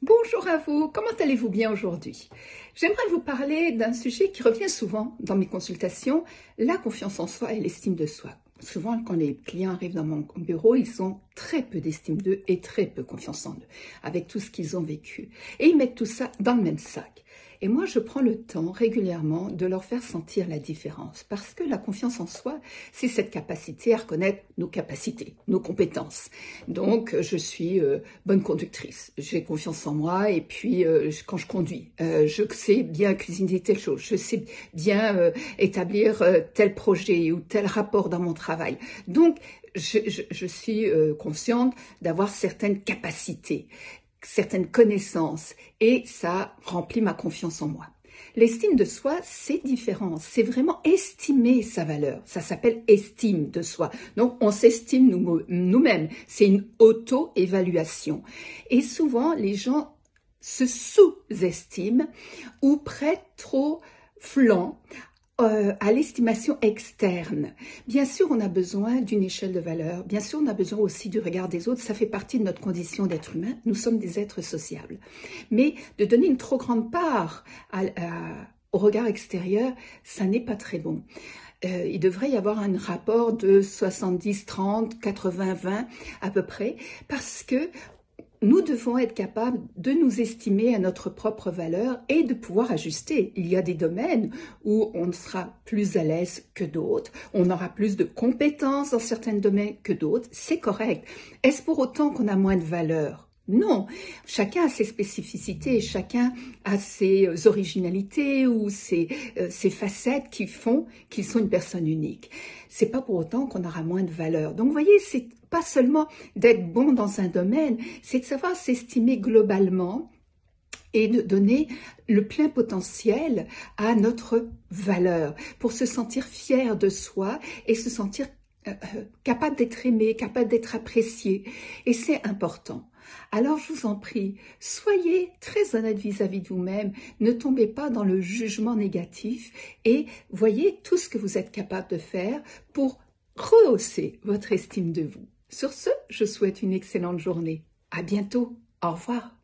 Bonjour à vous, comment allez-vous bien aujourd'hui? J'aimerais vous parler d'un sujet qui revient souvent dans mes consultations, la confiance en soi et l'estime de soi. Souvent, quand les clients arrivent dans mon bureau, ils ont très peu d'estime d'eux et très peu confiance en eux, avec tout ce qu'ils ont vécu. Et ils mettent tout ça dans le même sac. Et moi, je prends le temps régulièrement de leur faire sentir la différence. Parce que la confiance en soi, c'est cette capacité à reconnaître nos capacités, nos compétences. Donc, je suis bonne conductrice. J'ai confiance en moi et puis quand je conduis, je sais bien cuisiner telle chose. Je sais bien établir tel projet ou tel rapport dans mon travail. Donc, je suis consciente d'avoir certaines capacités, certaines connaissances et ça remplit ma confiance en moi. L'estime de soi, c'est différent. C'est vraiment estimer sa valeur. Ça s'appelle estime de soi. Donc, on s'estime nous-mêmes. C'est une auto-évaluation. Et souvent, les gens se sous-estiment ou prêtent trop flanc à l'estimation externe. Bien sûr, on a besoin d'une échelle de valeur. Bien sûr, on a besoin aussi du regard des autres. Ça fait partie de notre condition d'être humain. Nous sommes des êtres sociables. Mais de donner une trop grande part au regard extérieur, ça n'est pas très bon. Il devrait y avoir un rapport de 70-30, 80-20 à peu près, parce que nous devons être capables de nous estimer à notre propre valeur et de pouvoir ajuster. Il y a des domaines où on sera plus à l'aise que d'autres, on aura plus de compétences dans certains domaines que d'autres, c'est correct. Est-ce pour autant qu'on a moins de valeur? Non, chacun a ses spécificités, chacun a ses originalités ou ses facettes qui font qu'ils sont une personne unique. C'est pas pour autant qu'on aura moins de valeur. Donc, vous voyez, c'est pas seulement d'être bon dans un domaine, c'est de savoir s'estimer globalement et de donner le plein potentiel à notre valeur pour se sentir fier de soi et se sentir capable d'être aimé, capable d'être apprécié. Et c'est important. Alors, je vous en prie, soyez très honnête vis-à-vis de vous-même, ne tombez pas dans le jugement négatif et voyez tout ce que vous êtes capable de faire pour rehausser votre estime de vous. Sur ce, je souhaite une excellente journée. À bientôt. Au revoir.